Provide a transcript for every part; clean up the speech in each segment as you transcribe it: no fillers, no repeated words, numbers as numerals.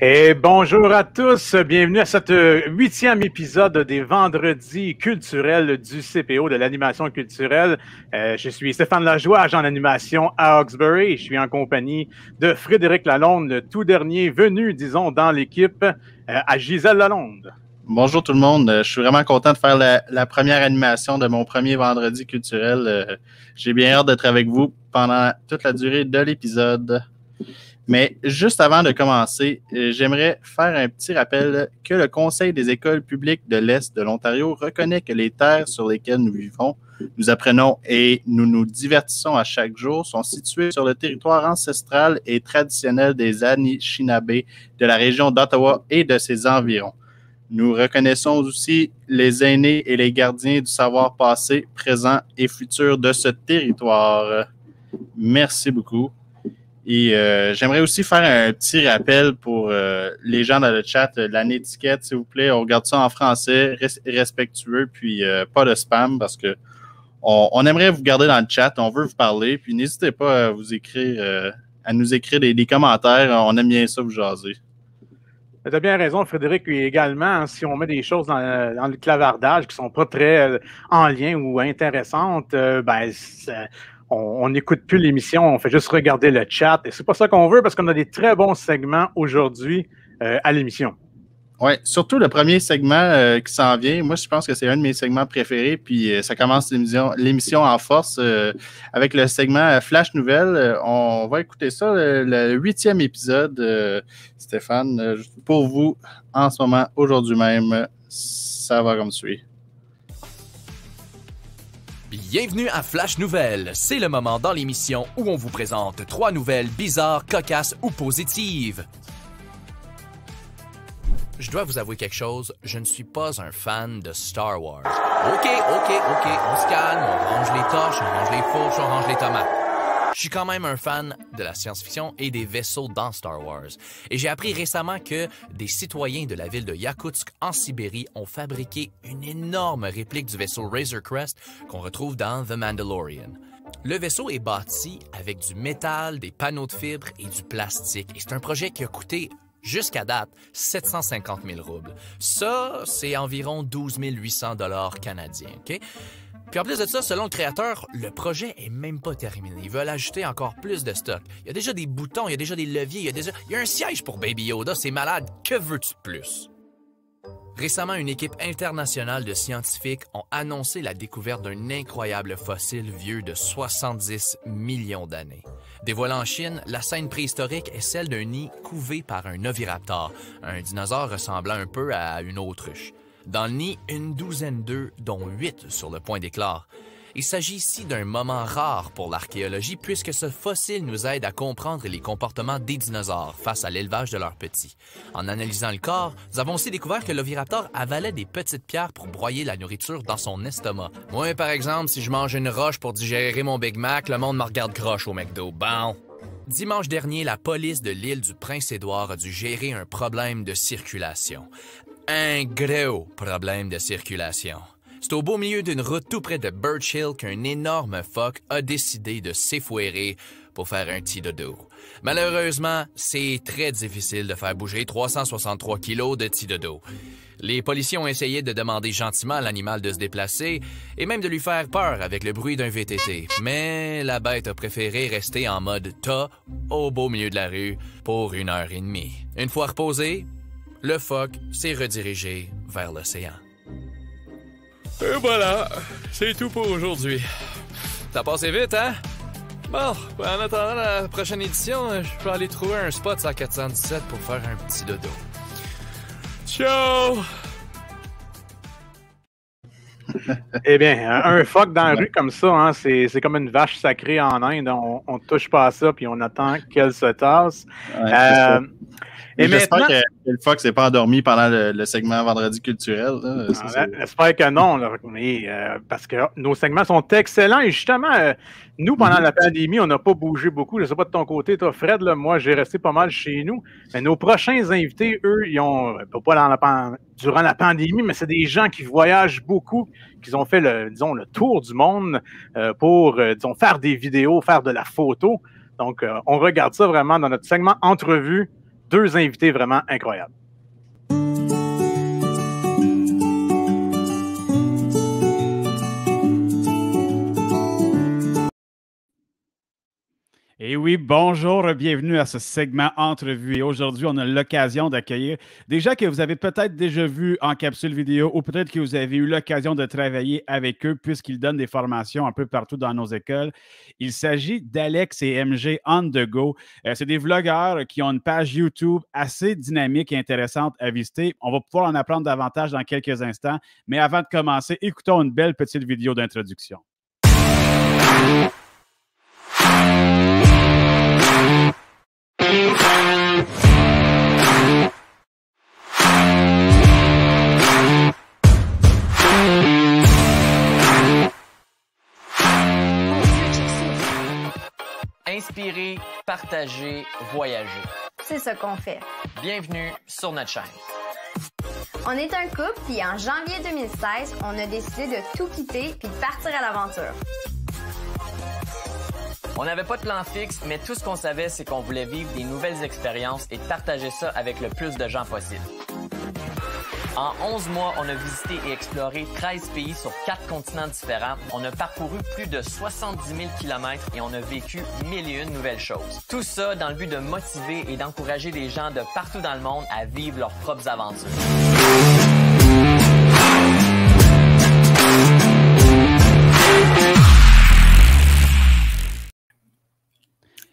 Et bonjour à tous, bienvenue à cet 8e épisode des Vendredis culturels du CPO, de l'animation culturelle. Je suis Stéphane Lajoie, agent d'animation à Hawkesbury. Je suis en compagnie de Frédéric Lalonde, le tout dernier venu, disons, dans l'équipe, à Gisèle Lalonde. Bonjour tout le monde, je suis vraiment content de faire la première animation de mon premier Vendredi culturel. J'ai bien hâte d'être avec vous pendant toute la durée de l'épisode. Mais juste avant de commencer, j'aimerais faire un petit rappel que le Conseil des écoles publiques de l'Est de l'Ontario reconnaît que les terres sur lesquelles nous vivons, nous apprenons et nous nous divertissons à chaque jour sont situées sur le territoire ancestral et traditionnel des Anishinabés de la région d'Ottawa et de ses environs. Nous reconnaissons aussi les aînés et les gardiens du savoir passé, présent et futur de ce territoire. Merci beaucoup. Et j'aimerais aussi faire un petit rappel pour les gens dans le chat, l'année d'étiquette, s'il vous plaît. On regarde ça en français, respectueux, puis pas de spam, parce que on aimerait vous garder dans le chat, on veut vous parler, puis n'hésitez pas à nous écrire des commentaires, on aime bien ça vous jaser. Tu as bien raison, Frédéric, et également, hein, si on met des choses dans le clavardage qui ne sont pas très en lien ou intéressantes, on n'écoute plus l'émission, on fait juste regarder le chat. Et c'est pas ça qu'on veut parce qu'on a des très bons segments aujourd'hui à l'émission. Oui, surtout le premier segment qui s'en vient. Moi, je pense que c'est un de mes segments préférés. Puis ça commence l'émission en force avec le segment Flash Nouvelles. On va écouter ça, le 8e épisode, Stéphane, pour vous en ce moment, aujourd'hui même. Ça va comme suit. Bienvenue à Flash Nouvelles. C'est le moment dans l'émission où on vous présente 3 nouvelles bizarres, cocasses ou positives. Je dois vous avouer quelque chose, je ne suis pas un fan de Star Wars. OK, on se calme, on range les torches, on range les fourches, on range les tomates. Je suis quand même un fan de la science-fiction et des vaisseaux dans Star Wars. Et j'ai appris récemment que des citoyens de la ville de Yakoutsk en Sibérie ont fabriqué une énorme réplique du vaisseau Razor Crest qu'on retrouve dans The Mandalorian. Le vaisseau est bâti avec du métal, des panneaux de fibres et du plastique. Et c'est un projet qui a coûté, jusqu'à date, 750 000 roubles. Ça, c'est environ 12 800 $ canadiens, OK? Puis en plus de ça, selon le créateur, le projet est même pas terminé. Ils veulent ajouter encore plus de stock. Il y a déjà des boutons, il y a déjà des leviers, il y a un siège pour Baby Yoda, c'est malade. Que veux-tu de plus? Récemment, une équipe internationale de scientifiques ont annoncé la découverte d'un incroyable fossile vieux de 70 millions d'années. Dévoilé en Chine, la scène préhistorique est celle d'un nid couvé par un oviraptor, un dinosaure ressemblant un peu à une autruche. Dans le nid, une douzaine d'œufs, dont 8 sur le point d'éclore. Il s'agit ici d'un moment rare pour l'archéologie puisque ce fossile nous aide à comprendre les comportements des dinosaures face à l'élevage de leurs petits. En analysant le corps, nous avons aussi découvert que l'oviraptor avalait des petites pierres pour broyer la nourriture dans son estomac. Moi, par exemple, si je mange une roche pour digérer mon Big Mac, le monde me regarde croche au McDo. Bon! Dimanche dernier, la police de l'île du Prince-Édouard a dû gérer un problème de circulation. Un gros problème de circulation. C'est au beau milieu d'une route tout près de Birch Hill qu'un énorme phoque a décidé de s'effouérer pour faire un petit dodo. Malheureusement, c'est très difficile de faire bouger 363 kilos de petit dodo. Les policiers ont essayé de demander gentiment à l'animal de se déplacer et même de lui faire peur avec le bruit d'un VTT. Mais la bête a préféré rester en mode tas au beau milieu de la rue pour 1h30. Une fois reposé, le phoque s'est redirigé vers l'océan. Et voilà, c'est tout pour aujourd'hui. Ça a passé vite, hein? Bon, en attendant la prochaine édition, je peux aller trouver un spot sur 417 pour faire un petit dodo. Ciao! Eh bien, un phoque dans la rue comme ça, hein, c'est comme une vache sacrée en Inde. On ne touche pas à ça, puis on attend qu'elle se tasse. Ouais, et j'espère maintenant, que le Fox n'est pas endormi pendant le segment Vendredi culturel. J'espère que non, là, mais, parce que nos segments sont excellents. Et justement, nous, pendant la pandémie, on n'a pas bougé beaucoup. Je ne sais pas de ton côté, toi, Fred, là, moi, j'ai resté pas mal chez nous. Mais nos prochains invités, eux, ils ont, pas durant la pandémie, mais c'est des gens qui voyagent beaucoup, qui ont fait le tour du monde pour, faire des vidéos, faire de la photo. Donc, on regarde ça vraiment dans notre segment entrevue deux invités vraiment incroyables. Et oui, bonjour, bienvenue à ce segment entrevue. Et aujourd'hui, on a l'occasion d'accueillir des gens que vous avez peut-être déjà vus en capsule vidéo ou peut-être que vous avez eu l'occasion de travailler avec eux puisqu'ils donnent des formations un peu partout dans nos écoles. Il s'agit d'Alex et MG On The Go. C'est des vlogueurs qui ont une page YouTube assez dynamique et intéressante à visiter. On va pouvoir en apprendre davantage dans quelques instants. Mais avant de commencer, écoutons une belle petite vidéo d'introduction. Inspirer, partager, voyager. C'est ce qu'on fait. Bienvenue sur notre chaîne. On est un couple, puis en janvier 2016, on a décidé de tout quitter puis de partir à l'aventure. On n'avait pas de plan fixe, mais tout ce qu'on savait, c'est qu'on voulait vivre des nouvelles expériences et partager ça avec le plus de gens possible. En 11 mois, on a visité et exploré 13 pays sur 4 continents différents. On a parcouru plus de 70 000 km et on a vécu 1001 nouvelles choses. Tout ça dans le but de motiver et d'encourager les gens de partout dans le monde à vivre leurs propres aventures.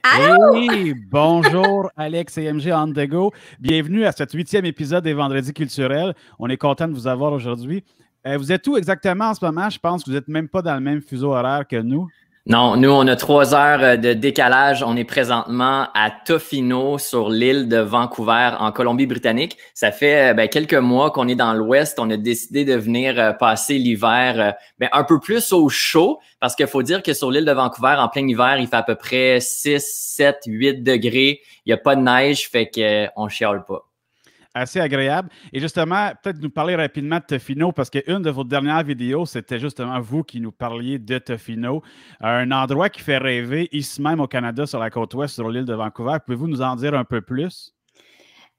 Allô? Oui, bonjour Alex et MG On The Go. Bienvenue à ce 8e épisode des Vendredis culturels. On est content de vous avoir aujourd'hui. Vous êtes où exactement en ce moment? Je pense que vous n'êtes même pas dans le même fuseau horaire que nous. Non, nous, on a 3 heures de décalage. On est présentement à Tofino, sur l'île de Vancouver, en Colombie-Britannique. Ça fait quelques mois qu'on est dans l'Ouest. On a décidé de venir passer l'hiver un peu plus au chaud, parce qu'il faut dire que sur l'île de Vancouver, en plein hiver, il fait à peu près 6, 7, 8 degrés. Il n'y a pas de neige, fait qu'on ne chiale pas. Assez agréable. Et justement, peut-être nous parler rapidement de Tofino, parce qu'une de vos dernières vidéos, c'était justement vous qui nous parliez de Tofino, un endroit qui fait rêver ici même au Canada, sur la côte ouest, sur l'île de Vancouver. Pouvez-vous nous en dire un peu plus?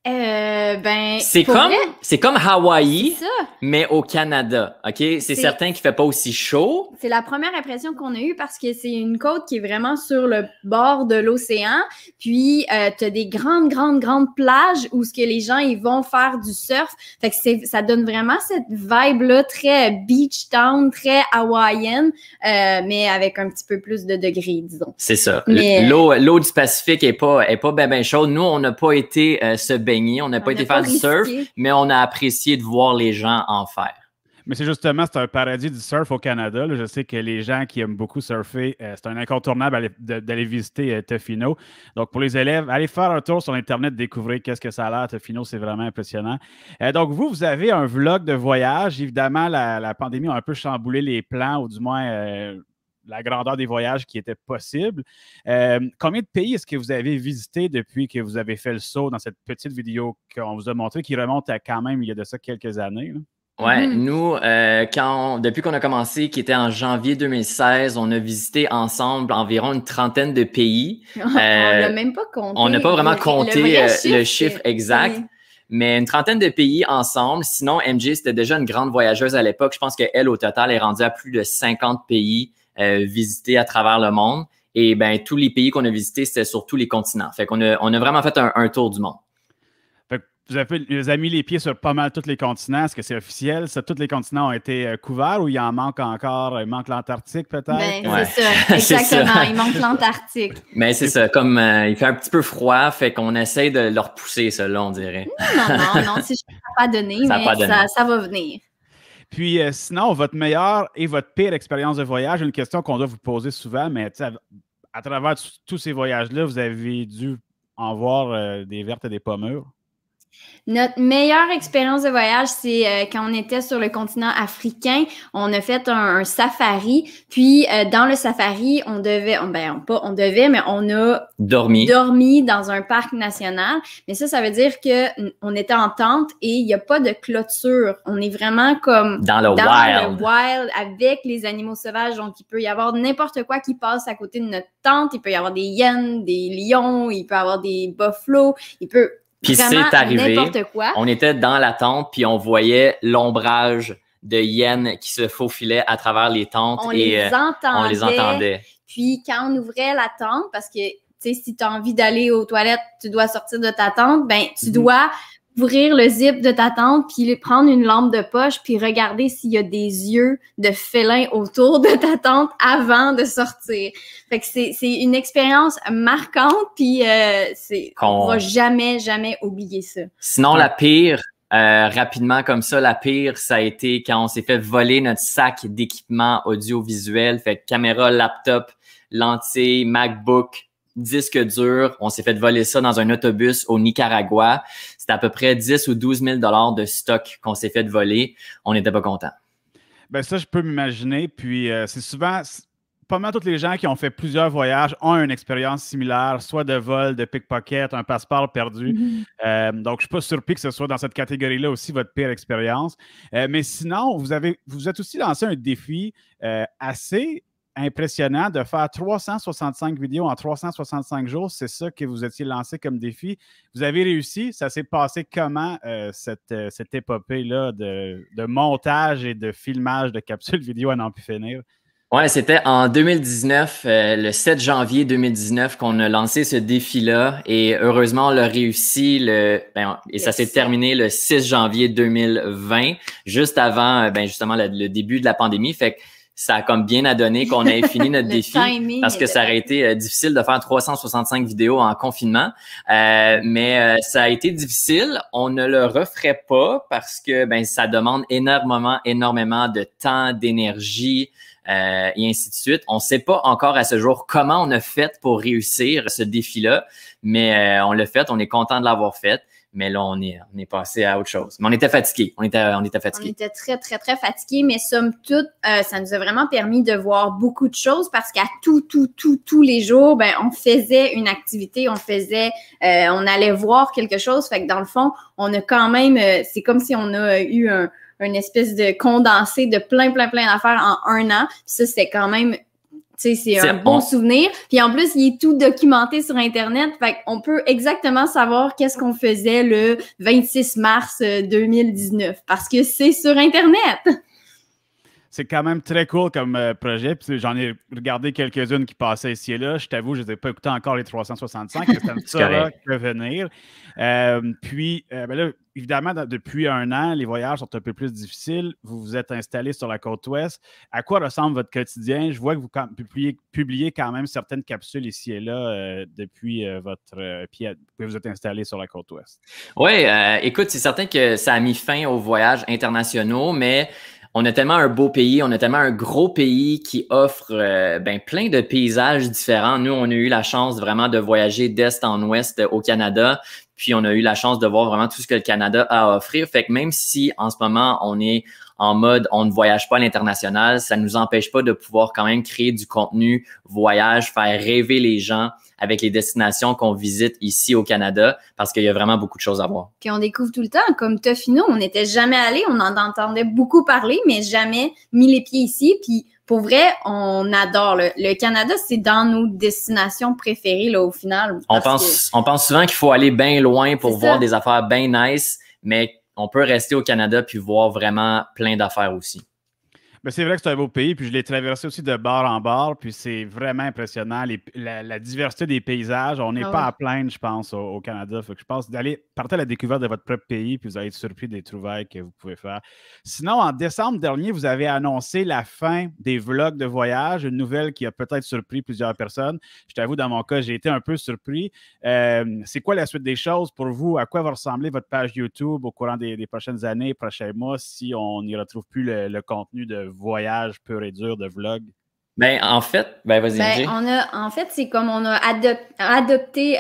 C'est comme Hawaï, C'est ça. mais au Canada, OK? C'est certain qu'il ne fait pas aussi chaud. C'est la première impression qu'on a eue parce que c'est une côte qui est vraiment sur le bord de l'océan. Puis, tu as des grandes plages où ce que les gens ils vont faire du surf. Fait que ça donne vraiment cette vibe-là très beach town, très hawaïenne, mais avec un petit peu plus de degrés, disons. C'est ça. Mais... L'eau du Pacifique est pas ben chaude. Nous, on n'a pas été se baigner, on n'a pas été faire du surf, mais on a apprécié de voir les gens en faire. Mais c'est un paradis du surf au Canada. Là. Je sais que les gens qui aiment beaucoup surfer, c'est un incontournable d'aller visiter Tofino. Donc, pour les élèves, allez faire un tour sur Internet, découvrir qu'est-ce que ça a l'air. Tofino, c'est vraiment impressionnant. Donc, vous avez un vlog de voyage. Évidemment, la pandémie a un peu chamboulé les plans, ou du moins la grandeur des voyages qui étaient possibles. Combien de pays est-ce que vous avez visité depuis que vous avez fait le saut dans cette petite vidéo qu'on vous a montrée, qui remonte à quand même il y a de ça quelques années? Là? Ouais, nous, depuis qu'on a commencé, qui était en janvier 2016, on a visité ensemble environ une trentaine de pays. On l'a même pas compté. On n'a pas vraiment compté le chiffre exact, Oui. mais une trentaine de pays ensemble. Sinon, MJ, c'était déjà une grande voyageuse à l'époque. Je pense qu'elle, au total, est rendue à plus de 50 pays visités à travers le monde. Et tous les pays qu'on a visités, c'était sur tous les continents. Fait qu'on a vraiment fait un tour du monde. Vous avez mis les pieds sur pas mal tous les continents. Est-ce que c'est officiel? Ça, tous les continents ont été couverts ou il en manque encore? Il manque l'Antarctique peut-être? C'est ça, exactement. Il manque l'Antarctique. Mais c'est ça, comme il fait un petit peu froid, fait qu'on essaie de le repousser, ça, là, on dirait. Non, c'est juste pas donné, mais ça va venir. Puis sinon, votre meilleure et votre pire expérience de voyage, une question qu'on doit vous poser souvent, mais à travers tous ces voyages-là, vous avez dû en voir des vertes et des pas mûres. Notre meilleure expérience de voyage, c'est quand on était sur le continent africain. On a fait un safari. Puis, dans le safari, on a dormi dans un parc national. Mais ça veut dire qu'on était en tente et il n'y a pas de clôture. On est vraiment comme dans le wild avec les animaux sauvages. Donc, il peut y avoir n'importe quoi qui passe à côté de notre tente. Il peut y avoir des hyènes, des lions, il peut y avoir des buffalo, Puis vraiment c'est arrivé. n'importe quoi. On était dans la tente, puis on voyait l'ombrage de hyènes qui se faufilaient à travers les tentes. On et les entendait. Puis quand on ouvrait la tente, parce que si tu as envie d'aller aux toilettes, tu dois sortir de ta tente, ben tu dois ouvrir le zip de ta tente, puis prendre une lampe de poche, puis regarder s'il y a des yeux de félin autour de ta tente avant de sortir. Fait que c'est une expérience marquante, puis on va jamais oublier ça. Sinon, la pire, rapidement comme ça, la pire, ça a été quand on s'est fait voler notre sac d'équipement audiovisuel, fait caméra, laptop, lentilles, MacBook, disque dur. On s'est fait voler ça dans un autobus au Nicaragua. C'était à peu près 10 ou 12 000 $ de stock qu'on s'est fait voler. On n'était pas contents. Ben ça, je peux m'imaginer. Puis c'est souvent, pas mal tous les gens qui ont fait plusieurs voyages ont une expérience similaire, soit de vol, de pickpocket, un passeport perdu. Donc, je ne suis pas surpris que ce soit dans cette catégorie-là aussi votre pire expérience. Mais sinon, vous êtes aussi lancé un défi assez impressionnant de faire 365 vidéos en 365 jours. C'est ça que vous étiez lancé comme défi. Vous avez réussi. Ça s'est passé comment, cette épopée-là de montage et de filmage de capsules vidéo à n'en plus finir? Ouais, c'était en 2019, le 7 janvier 2019 qu'on a lancé ce défi-là et heureusement, on l'a réussi et ça s'est terminé le 6 janvier 2020, juste avant justement le début de la pandémie. Fait que ça a comme bien à donner qu'on ait fini notre défi parce que ça aurait été difficile de faire 365 vidéos en confinement. Mais ça a été difficile. On ne le referait pas parce que ça demande énormément de temps, d'énergie et ainsi de suite. On ne sait pas encore à ce jour comment on a fait pour réussir ce défi-là, mais on l'a fait. On est content de l'avoir fait. Mais là, on est passé à autre chose. Mais on était fatigués. On était fatigués. On était très, très, très fatigués, mais somme toute, ça nous a vraiment permis de voir beaucoup de choses parce qu'à tous les jours, on faisait une activité, on allait voir quelque chose. Fait que dans le fond, on a quand même, c'est comme si on a eu une espèce de condensé de plein d'affaires en un an. Puis ça, c'est quand même... c'est un bon souvenir. Puis en plus, il est tout documenté sur Internet. Fait qu'on peut exactement savoir qu'est-ce qu'on faisait le 26 mars 2019 parce que c'est sur Internet. C'est quand même très cool comme projet. Puis j'en ai regardé quelques-unes qui passaient ici et là. Je t'avoue, je ne les ai pas écoutées encore les 365, mais c'est ça que venir. Puis là, évidemment, depuis un an, les voyages sont un peu plus difficiles. Vous vous êtes installé sur la côte ouest. À quoi ressemble votre quotidien? Je vois que vous publiez quand même certaines capsules ici et là depuis que vous êtes installé sur la côte ouest. Oui, écoute, c'est certain que ça a mis fin aux voyages internationaux, mais on a tellement un beau pays, on a tellement un gros pays qui offre plein de paysages différents. Nous, on a eu la chance vraiment de voyager d'est en ouest au Canada, puis on a eu la chance de voir vraiment tout ce que le Canada a à offrir. Fait que même si en ce moment, on est en mode on ne voyage pas à l'international, ça ne nous empêche pas de pouvoir quand même créer du contenu voyage, faire rêver les gens avec les destinations qu'on visite ici au Canada parce qu'il y a vraiment beaucoup de choses à voir. Puis on découvre tout le temps, comme Tofino, on n'était jamais allé, on en entendait beaucoup parler, mais jamais mis les pieds ici. Puis pour vrai, on adore. Le Canada, c'est dans nos destinations préférées là, au final. On pense souvent qu'il faut aller bien loin pour voir des affaires bien nice, mais on peut rester au Canada puis voir vraiment plein d'affaires aussi. Ben, c'est vrai que c'est un beau pays, puis je l'ai traversé aussi de bord en bord, puis c'est vraiment impressionnant, la diversité des paysages. On n'est pas à plaindre, je pense, au Canada. Fait que je pense partez à la découverte de votre propre pays, puis vous allez être surpris des trouvailles que vous pouvez faire. Sinon, en décembre dernier, vous avez annoncé la fin des vlogs de voyage, une nouvelle qui a peut-être surpris plusieurs personnes. Je t'avoue, dans mon cas, j'ai été un peu surpris. C'est quoi la suite des choses pour vous? À quoi va ressembler votre page YouTube au courant des prochaines années, prochains mois, si on n'y retrouve plus le contenu de voyage pur et dur de vlog? En fait, vas-y. En fait, c'est comme on a adapté,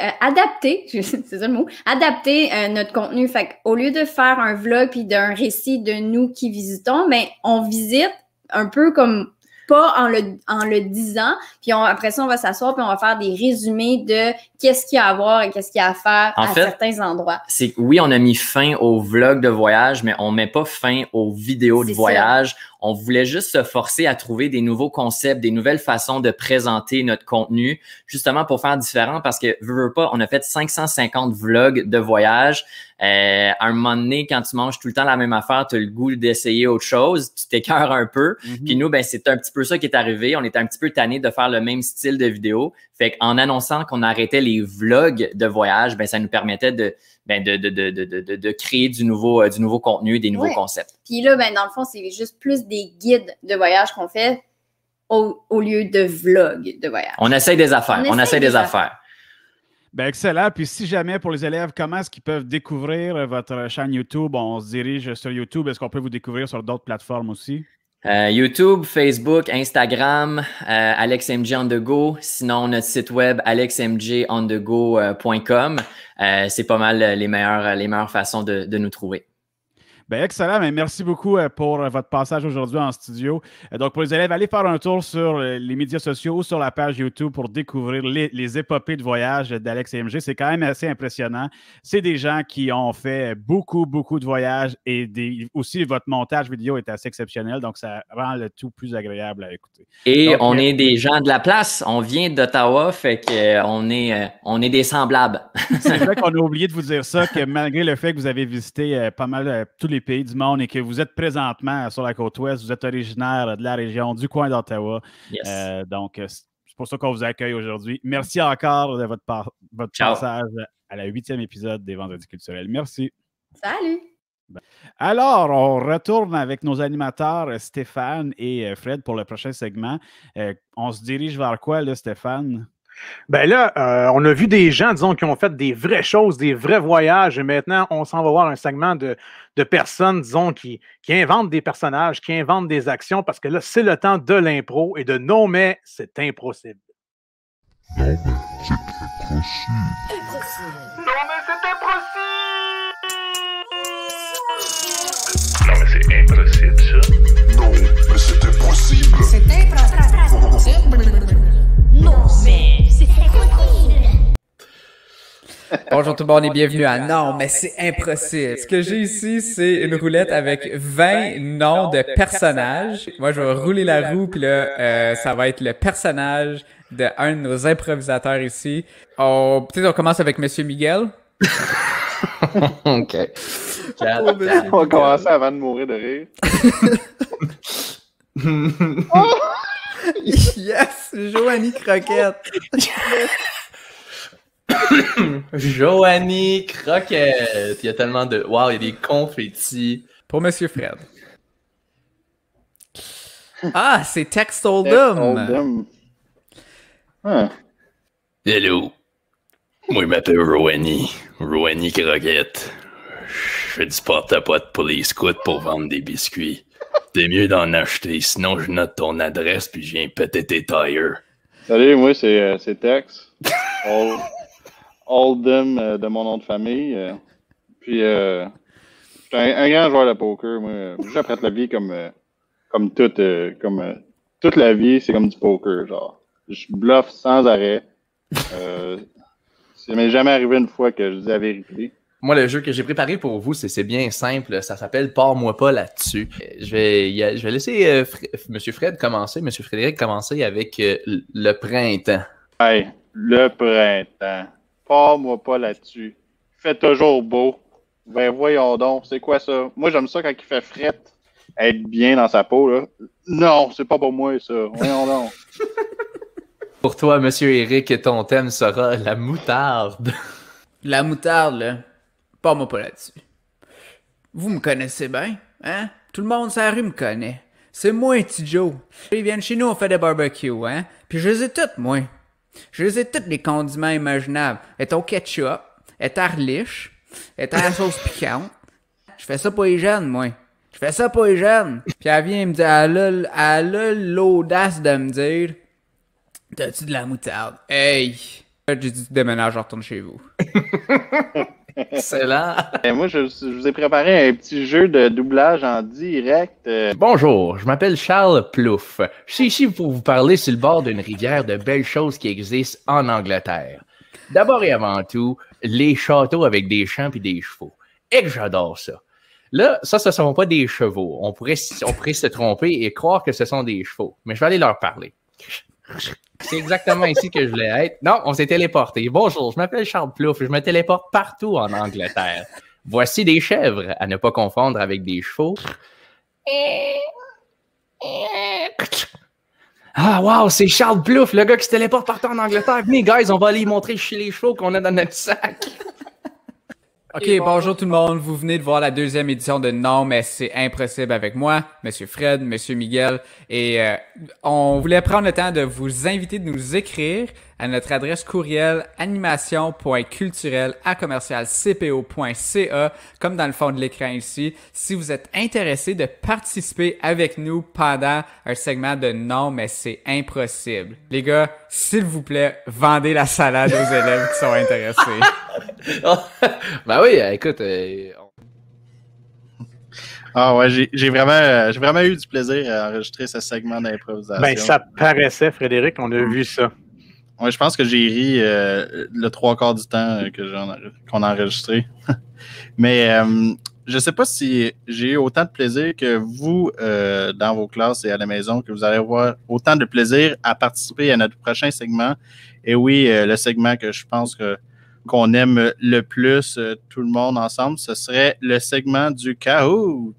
c'est ça le mot, adapté notre contenu. Fait qu'au lieu de faire un vlog puis d'un récit de nous qui visitons, on visite un peu comme pas en le disant, puis après ça, on va s'asseoir puis on va faire des résumés de qu'est-ce qu'il y a à voir et qu'est-ce qu'il y a à faire certains endroits. Oui, on a mis fin aux vlogs de voyage, mais on met pas fin aux vidéos de voyage. On voulait juste se forcer à trouver des nouveaux concepts, des nouvelles façons de présenter notre contenu, justement pour faire différent parce que, veux pas, on a fait 550 vlogs de voyage. À un moment donné, quand tu manges tout le temps la même affaire, tu as le goût d'essayer autre chose, tu t'écœures un peu. Puis nous, ben, c'est un petit peu ça qui est arrivé. On était un petit peu tannés de faire le même style de vidéo. Fait qu'en annonçant qu'on arrêtait les vlogs de voyage, ben, ça nous permettait de créer du nouveau contenu, des nouveaux concepts. Puis là, ben, dans le fond, c'est juste plus des guides de voyage qu'on fait au lieu de vlogs de voyage. On essaye des affaires. On essaye des affaires. Ben excellent. Puis si jamais pour les élèves, comment est-ce qu'ils peuvent découvrir votre chaîne YouTube? On se dirige sur YouTube. Est-ce qu'on peut vous découvrir sur d'autres plateformes aussi? YouTube, Facebook, Instagram, AlexMJ on the go. Sinon, notre site web alexmjonthego.com. C'est pas mal les meilleures façons de nous trouver. Ben excellent, mais merci beaucoup pour votre passage aujourd'hui en studio. Donc, pour les élèves, allez faire un tour sur les médias sociaux ou sur la page YouTube pour découvrir les épopées de voyage d'Alex et MJ. C'est quand même assez impressionnant. C'est des gens qui ont fait beaucoup, beaucoup de voyages et aussi votre montage vidéo est assez exceptionnel, donc ça rend le tout plus agréable à écouter. Et donc, on est des gens de la place. On vient d'Ottawa, fait qu'on est des semblables. C'est vrai qu'on a oublié de vous dire ça, que malgré le fait que vous avez visité pas mal tous les pays du monde et que vous êtes présentement sur la côte ouest, vous êtes originaire de la région, du coin d'Ottawa. Yes. Donc, c'est pour ça qu'on vous accueille aujourd'hui. Merci encore de votre passage à la 8e épisode des Vendredis culturels. Merci. Salut! Alors, on retourne avec nos animateurs Stéphane et Fred pour le prochain segment. On se dirige vers quoi, là, Stéphane? Ben là, on a vu des gens, disons, qui ont fait des vraies choses, des vrais voyages, et maintenant, on s'en va voir un segment de personnes, disons, qui inventent des personnages, qui inventent des actions, parce que là, c'est le temps de l'impro et de non, mais c'est impossible. Non, mais c'est impossible. Non, mais c'est impossible! Non, mais c'est impossible, ça. Non, mais c'est impossible. C'est impossible. Non, mais c'est impossible. Bonjour tout le monde et bienvenue à Non, mais c'est impossible. Ce que j'ai ici, c'est une roulette avec 20 noms de personnages. Moi, je vais rouler la roue, puis là, ça va être le personnage d'un de nos improvisateurs ici. Peut-être on commence avec Monsieur Miguel. OK. Oh, On va commencer avant de mourir de rire. Oh! Yes! Joanie Croquette! Joanie Croquette! Il y a tellement de... Wow, il y a des confettis. Pour Monsieur Fred. Ah, c'est Tex Oldham! Huh. Hello. Moi, je m'appelle Rowanie. Rowanie Croquette. Je fais du porte-à-porte pour les scouts pour vendre des biscuits. T'es mieux d'en acheter, sinon je note ton adresse puis je viens péter tes tires. Salut, moi c'est Tex. Oldham de mon nom de famille. Puis je suis un grand joueur de poker. Moi, j'apprête la vie comme toute la vie, c'est comme du poker. Genre, je bluffe sans arrêt. Ça m'est jamais arrivé une fois que je dis la vérité. Moi, le jeu que j'ai préparé pour vous, c'est bien simple. Ça s'appelle « Pars-moi pas là-dessus ». Je vais laisser Monsieur Fred commencer, Monsieur Frédéric commencer avec le printemps. Hey, le printemps. Pars-moi pas là-dessus. Il fait toujours beau. Ben voyons donc, c'est quoi ça? Moi, j'aime ça quand il fait fret, être bien dans sa peau, là. Non, c'est pas pour moi, ça. Voyons donc. Pour toi, Monsieur Eric, ton thème sera la moutarde. La moutarde, là. Pas-moi pas là-dessus. Vous me connaissez bien, hein? Tout le monde sur la rue me connaît. C'est moi, petit Joe. Ils viennent chez nous, on fait des barbecues, hein? Puis je les ai toutes, moi. Je les ai toutes les condiments imaginables. Elle est au ketchup, elle est à reliche, elle est à la sauce piquante. Je fais ça pour les jeunes, moi. Je fais ça pour les jeunes. Puis elle vient me dire, elle a l'audace de me dire, t'as-tu de la moutarde? Hey! J'ai dit, déménage, je retourne chez vous. Excellent. Moi, je vous ai préparé un petit jeu de doublage en direct. Bonjour, je m'appelle Charles Plouffe. Je suis ici pour vous parler sur le bord d'une rivière de belles choses qui existent en Angleterre. D'abord et avant tout, les châteaux avec des champs et des chevaux. Et que j'adore ça. Là, ça ne sont pas des chevaux. On pourrait se tromper et croire que ce sont des chevaux. Mais je vais aller leur parler. C'est exactement ici que je voulais être. Non, on s'est téléporté. Bonjour, je m'appelle Charles Plouffe et je me téléporte partout en Angleterre. Voici des chèvres, à ne pas confondre avec des chevaux. Ah, wow, c'est Charles Plouffe, le gars qui se téléporte partout en Angleterre. Venez, guys, on va aller montrer chez les chevaux qu'on a dans notre sac. OK, bonjour tout le monde. Vous venez de voir la deuxième édition de Non, mais c'est impossible avec moi, Monsieur Fred, Monsieur Miguel. Et on voulait prendre le temps de vous inviter de nous écrire à notre adresse courriel animation.culturel@cpo.ca, comme dans le fond de l'écran ici, si vous êtes intéressé de participer avec nous pendant un segment de Non, mais c'est impossible. Les gars, s'il vous plaît, vendez la salade aux élèves qui sont intéressés. Ben oui, écoute. Ah ouais, j'ai vraiment eu du plaisir à enregistrer ce segment d'improvisation. Ben, ça paraissait, Frédéric, on a vu ça. Ouais, je pense que j'ai ri le 3/4 du temps qu'on a enregistré. Mais je ne sais pas si j'ai eu autant de plaisir que vous dans vos classes et à la maison, que vous allez avoir autant de plaisir à participer à notre prochain segment. Et oui, le segment que je pense qu'on aime le plus, tout le monde ensemble, ce serait le segment du Kahoot.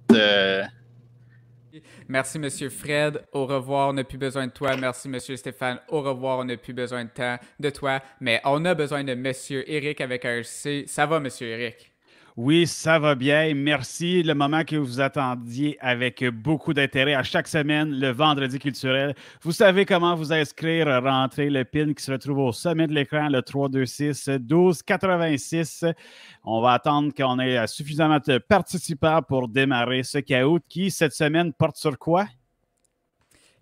Merci, Monsieur Fred. Au revoir, on n'a plus besoin de toi. Merci, Monsieur Stéphane. Au revoir, on n'a plus besoin de toi. Mais on a besoin de Monsieur Eric avec un C. Ça va, Monsieur Eric? Oui, ça va bien. Merci. Le moment que vous attendiez avec beaucoup d'intérêt à chaque semaine, le vendredi culturel. Vous savez comment vous inscrire, rentrer le PIN qui se retrouve au sommet de l'écran, le 326-1286. On va attendre qu'on ait suffisamment de participants pour démarrer ce Kahoot qui, cette semaine, porte sur quoi?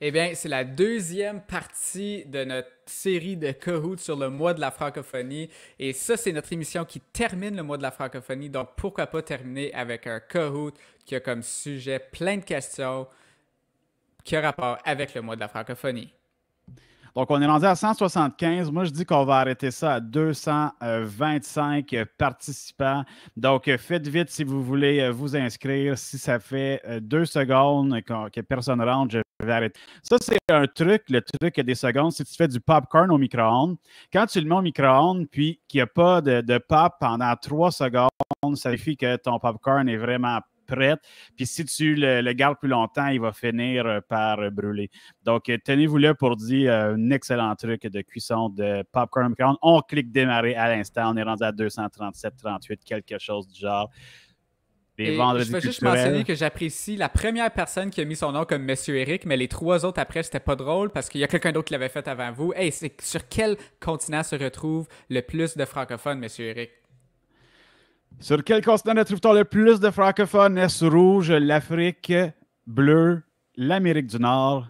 Eh bien, c'est la deuxième partie de notre série de Kahoot sur le mois de la francophonie. Et ça, c'est notre émission qui termine le mois de la francophonie. Donc, pourquoi pas terminer avec un Kahoot qui a comme sujet plein de questions qui a rapport avec le mois de la francophonie. Donc, on est rendu à 175. Moi, je dis qu'on va arrêter ça à 225 participants. Donc, faites vite si vous voulez vous inscrire. Si ça fait 2 secondes que personne rentre, je vais arrêter. Ça, c'est un truc, le truc des secondes. Si tu fais du popcorn au micro-ondes, quand tu le mets au micro-ondes, puis qu'il n'y a pas de pop pendant 3 secondes, ça signifie que ton popcorn est vraiment prête. Puis si tu le gardes plus longtemps, il va finir par brûler. Donc, tenez-vous là pour dire un excellent truc de cuisson de popcorn au micro-ondes. On clique démarrer à l'instant. On est rendu à 237, 38, quelque chose du genre. Et je veux juste mentionner que j'apprécie la première personne qui a mis son nom comme Monsieur Eric, mais les 3 autres après, c'était pas drôle parce qu'il y a quelqu'un d'autre qui l'avait fait avant vous. Hey, c'est sur quel continent se retrouve le plus de francophones, Monsieur Eric? Sur quel continent retrouve-t-on le plus de francophones? Est-ce rouge, l'Afrique, bleu, l'Amérique du Nord,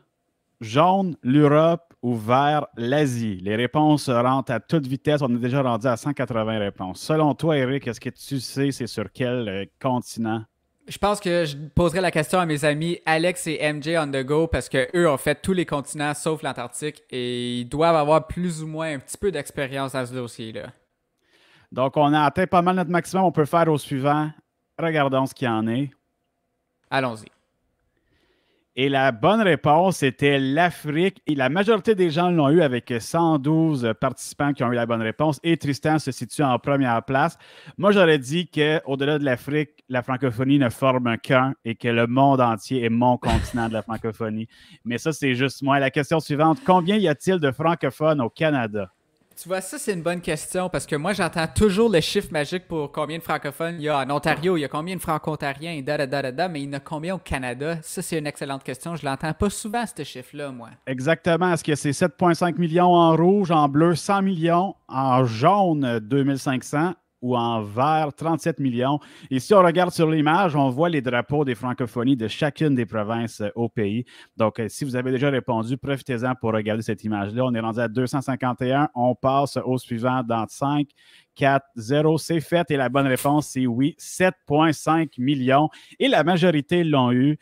jaune, l'Europe ou vert, l'Asie? Les réponses rentrent à toute vitesse. On est déjà rendu à 180 réponses. Selon toi, Eric, est-ce que tu sais c'est sur quel continent? Je pense que je poserai la question à mes amis Alex et MJ on the go parce qu'eux ont fait tous les continents sauf l'Antarctique et ils doivent avoir plus ou moins un petit peu d'expérience dans ce dossier-là. Donc, on a atteint pas mal notre maximum. On peut faire au suivant. Regardons ce qu'il y en est. Allons-y. Et la bonne réponse était l'Afrique. Et la majorité des gens l'ont eu avec 112 participants qui ont eu la bonne réponse. Et Tristan se situe en première place. Moi, j'aurais dit qu'au-delà de l'Afrique, la francophonie ne forme qu'un et que le monde entier est mon continent de la francophonie. Mais ça, c'est juste moi. La question suivante, combien y a-t-il de francophones au Canada? Tu vois, ça, c'est une bonne question parce que moi, j'entends toujours le chiffre magique pour combien de francophones il y a en Ontario, il y a combien de franco-ontariens, mais il y en a combien au Canada? Ça, c'est une excellente question. Je l'entends pas souvent, ce chiffre-là, moi. Exactement. Est-ce que c'est 7,5 millions en rouge, en bleu, 100 millions, en jaune, 2500 ou en vert, 37 millions? Et si on regarde sur l'image, on voit les drapeaux des francophonies de chacune des provinces au pays. Donc, si vous avez déjà répondu, profitez-en pour regarder cette image-là. On est rendu à 251. On passe au suivant dans 5, 4, 0. C'est fait. Et la bonne réponse, c'est oui, 7,5 millions. Et la majorité l'ont eu.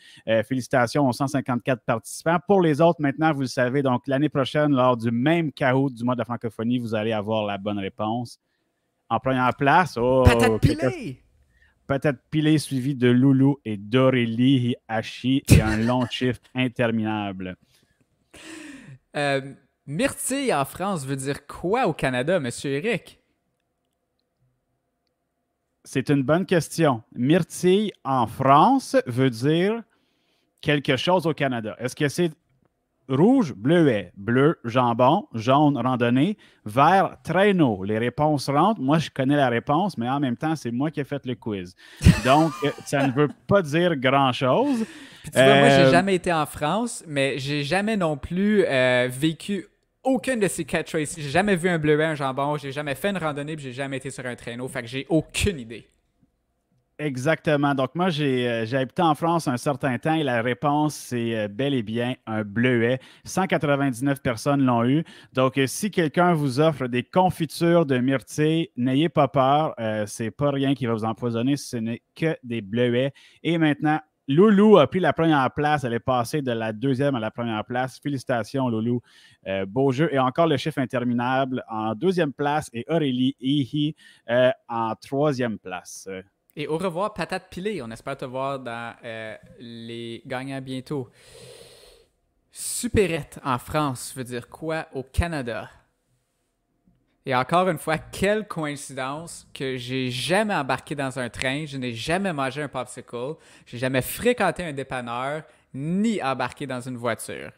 Félicitations aux 154 participants. Pour les autres, maintenant, vous le savez, donc l'année prochaine, lors du même Kahoot du mois de la francophonie, vous allez avoir la bonne réponse. En première place, Patate pilée! patate pilée suivie de Loulou et d'Aurélie Hachi et un long chiffre interminable. Myrtille en France veut dire quoi au Canada, Monsieur Eric? C'est une bonne question. Myrtille en France veut dire quelque chose au Canada. Est-ce que c'est rouge, bleuet, bleu, jambon, jaune, randonnée, vert, traîneau? Les réponses rentrent. Moi, je connais la réponse, mais en même temps, c'est moi qui ai fait le quiz. Donc, ça ne veut pas dire grand-chose. Puis tu vois, moi, j'ai jamais été en France, mais j'ai jamais non plus vécu aucune de ces catchphrases. J'ai jamais vu un bleuet, un jambon, j'ai jamais fait une randonnée, puis j'ai jamais été sur un traîneau. Fait que j'ai aucune idée. Exactement. Donc, moi, j'ai habité en France un certain temps et la réponse, c'est bel et bien un bleuet. 199 personnes l'ont eu. Donc, si quelqu'un vous offre des confitures de myrtille, n'ayez pas peur. C'est pas rien qui va vous empoisonner. Ce n'est que des bleuets. Et maintenant, Loulou a pris la première place. Elle est passée de la deuxième à la première place. Félicitations, Loulou. Beau jeu. Et encore le chiffre interminable en deuxième place et Aurélie Ihi en troisième place. Et au revoir, patate pilée. On espère te voir dans les gagnants bientôt. Supérette en France veut dire quoi au Canada? Et encore une fois, quelle coïncidence que j'ai jamais embarqué dans un train, je n'ai jamais mangé un popsicle, j'ai jamais fréquenté un dépanneur, ni embarqué dans une voiture.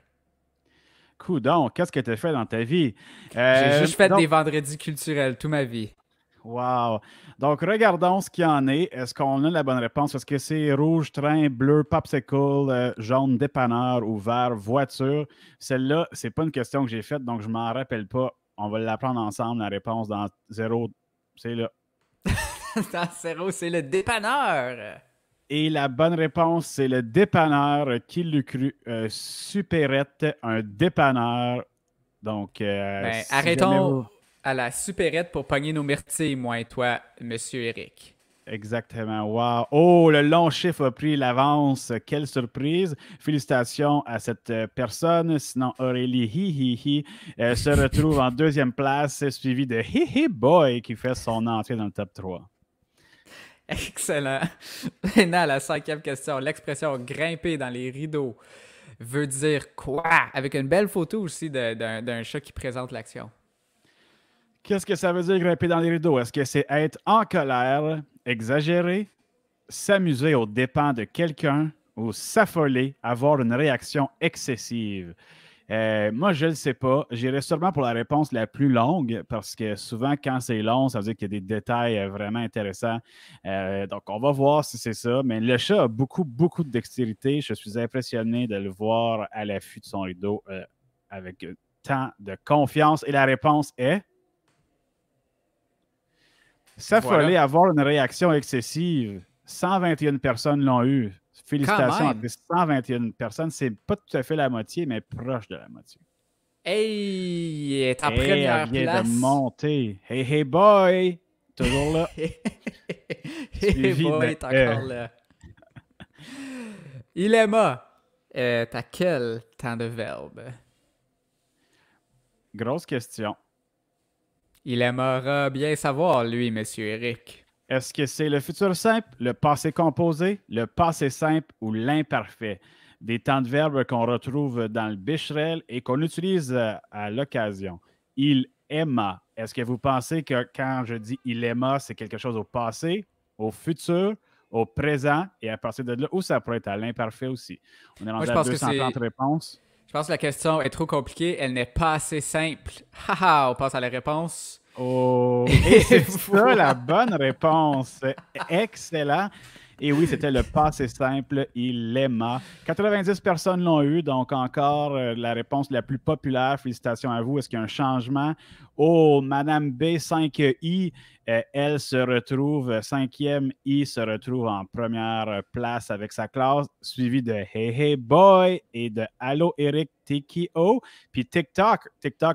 Coudon, qu'est-ce que tu as fait dans ta vie? J'ai juste fait des vendredis culturels toute ma vie. Wow! Donc, regardons ce qu'il y en est. Est-ce qu'on a la bonne réponse? Est-ce que c'est rouge, train, bleu, popsicle, jaune, dépanneur ou vert, voiture? Celle-là, c'est pas une question que j'ai faite, donc je m'en rappelle pas. On va l'apprendre ensemble, la réponse dans 0. C'est là. Dans 0, c'est le dépanneur! Et la bonne réponse, c'est le dépanneur. Qui l'eût cru? Supérette, un dépanneur. Donc, arrêtons à la supérette pour pogner nos myrtilles, moi et toi, Monsieur Eric. Exactement. Wow. Oh, le long chiffre a pris l'avance. Quelle surprise. Félicitations à cette personne. Sinon, Aurélie se retrouve en deuxième place, suivi de Boy qui fait son entrée dans le top 3. Excellent. Maintenant, à la 5e question. L'expression « grimper dans les rideaux » veut dire quoi? Avec une belle photo aussi d'un chat qui présente l'action. Qu'est-ce que ça veut dire grimper dans les rideaux? Est-ce que c'est être en colère, exagérer, s'amuser aux dépens de quelqu'un ou s'affoler, avoir une réaction excessive? Moi, je ne le sais pas. J'irai sûrement pour la réponse la plus longue parce que souvent, quand c'est long, ça veut dire qu'il y a des détails vraiment intéressants. Donc, on va voir si c'est ça. Mais le chat a beaucoup, beaucoup de dextérité. Je suis impressionné de le voir à l'affût de son rideau avec tant de confiance. Et la réponse est... s'affoler, voilà. Avoir une réaction excessive. 121 personnes l'ont eu. Félicitations à 121 personnes. C'est pas tout à fait la moitié, mais proche de la moitié. Hey, elle est en première elle vient place. de monter. Hey boy! Toujours là. Hey boy est encore là. Iléma, t'as quel temps de verbe? Grosse question. Il aimera bien savoir, lui, Monsieur Eric. Est-ce que c'est le futur simple, le passé composé, le passé simple ou l'imparfait? Des temps de verbe qu'on retrouve dans le Becherel et qu'on utilise à l'occasion. Il aima. Est-ce que vous pensez que quand je dis il aima, c'est quelque chose au passé, au futur, au présent et à partir de là, ou ça pourrait être à l'imparfait aussi? On est rendu à 230 réponses. Je pense que la question est trop compliquée. Elle n'est pas assez simple. Haha, on passe à la réponse. Oh, et c'est ça la bonne réponse. Excellent. Et oui, c'était le passé simple, il l'aima. 90 personnes l'ont eu, donc encore la réponse la plus populaire. Félicitations à vous. Est-ce qu'il y a un changement? Oh, Madame B5I, elle se retrouve, 5e I se retrouve en première place avec sa classe, suivi de Hey Boy et de Allo Eric TKO. Puis TikTok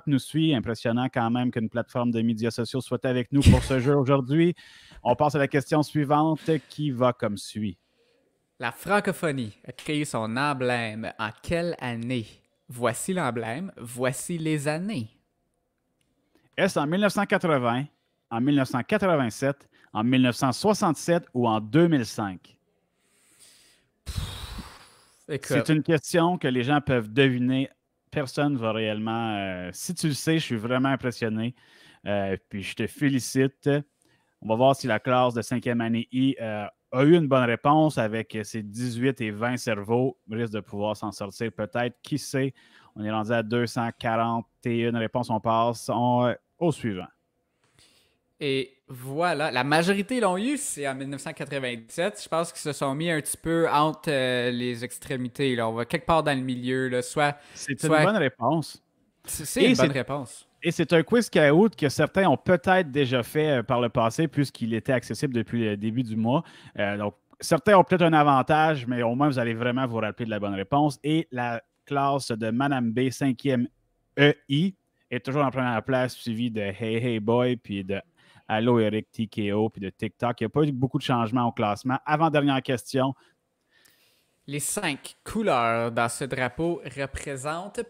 nous suit, impressionnant quand même qu'une plateforme de médias sociaux soit avec nous pour ce jeu aujourd'hui. On passe à la question suivante qui va comme suit. La francophonie a créé son emblème en quelle année? Voici l'emblème, voici les années. Est-ce en 1980, en 1987, En 1967 ou en 2005? C'est une question que les gens peuvent deviner. Personne ne va réellement... si tu le sais, je suis vraiment impressionné. Puis je te félicite. On va voir si la classe de 5e année I a eu une bonne réponse avec ses 18 et 20 cerveaux. Risque de pouvoir s'en sortir peut-être. Qui sait? On est rendu à 241 réponses. On passe au suivant. Et voilà, la majorité l'ont eu, c'est en 1997. Je pense qu'ils se sont mis un petit peu entre les extrémités. Là. On va quelque part dans le milieu. Là. C'est une bonne réponse. C'est une bonne réponse. Et c'est un quiz Kahoot que certains ont peut-être déjà fait par le passé, puisqu'il était accessible depuis le début du mois. Donc, certains ont peut-être un avantage, mais au moins, vous allez vraiment vous rappeler de la bonne réponse. Et la classe de Madame B, 5e EI, est toujours en première place, suivie de Hey Hey Boy, puis de Allo Eric TKO, puis de TikTok. Il n'y a pas eu beaucoup de changements au classement. Avant-dernière question. Les 5 couleurs dans ce drapeau représentent...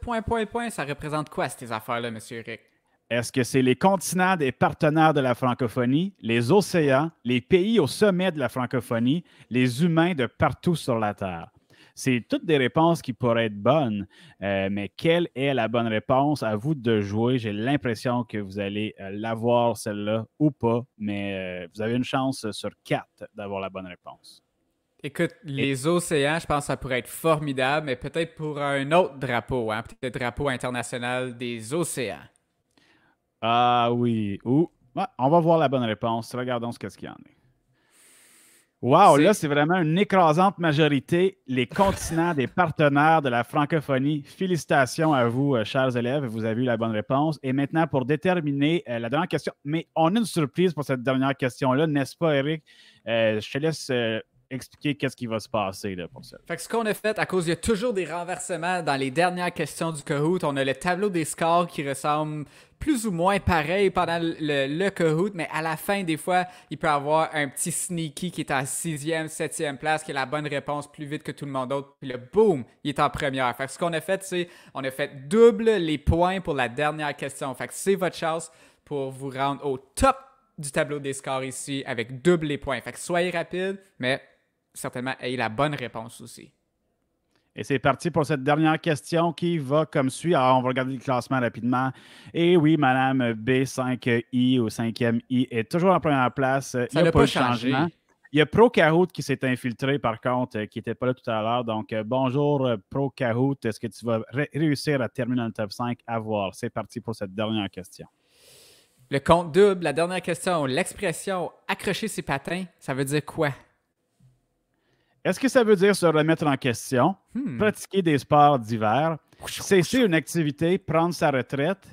Ça représente quoi, ces affaires-là, M. Eric? Est-ce que c'est les continents des partenaires de la francophonie, les océans, les pays au sommet de la francophonie, les humains de partout sur la Terre? C'est toutes des réponses qui pourraient être bonnes, mais quelle est la bonne réponse? À vous de jouer. J'ai l'impression que vous allez l'avoir, celle-là, ou pas, mais vous avez une chance sur 4 d'avoir la bonne réponse. Écoute, les océans, je pense que ça pourrait être formidable, mais peut-être pour un autre drapeau, hein? Peut-être le drapeau international des océans. Ah oui. On va voir la bonne réponse. Regardons ce qu'il y en a. Wow, là, c'est vraiment une écrasante majorité. Les continents des partenaires de la francophonie. Félicitations à vous, chers élèves. Vous avez eu la bonne réponse. Et maintenant, pour déterminer la dernière question, mais on a une surprise pour cette dernière question-là, n'est-ce pas, Eric? Je te laisse expliquer qu'est-ce qui va se passer là, pour ça. Fait que ce qu'on a fait, à cause il y a toujours des renversements dans les dernières questions du Kahoot, on a le tableau des scores qui ressemble plus ou moins pareil pendant le Kahoot, mais à la fin, des fois, il peut y avoir un petit sneaky qui est en 6e, 7e place, qui a la bonne réponse plus vite que tout le monde d'autre, puis le boom, il est en première. Fait que ce qu'on a fait, c'est on a fait double les points pour la dernière question. Fait que c'est votre chance pour vous rendre au top du tableau des scores ici avec double les points. Fait que soyez rapide, mais certainement ayez la bonne réponse aussi. Et c'est parti pour cette dernière question qui va comme suit. Alors, on va regarder le classement rapidement. Et oui, Madame B5I ou 5e I est toujours en première place. Ça n'a pas changé. Il y a Pro Kahoot qui s'est infiltré, par contre, qui n'était pas là tout à l'heure. Donc, bonjour, Pro Kahoot. Est-ce que tu vas réussir à terminer dans le top 5? À voir. C'est parti pour cette dernière question. Le compte double, la dernière question. L'expression « accrocher ses patins », ça veut dire quoi? Est-ce que ça veut dire se remettre en question, pratiquer des sports d'hiver, cesser une activité, prendre sa retraite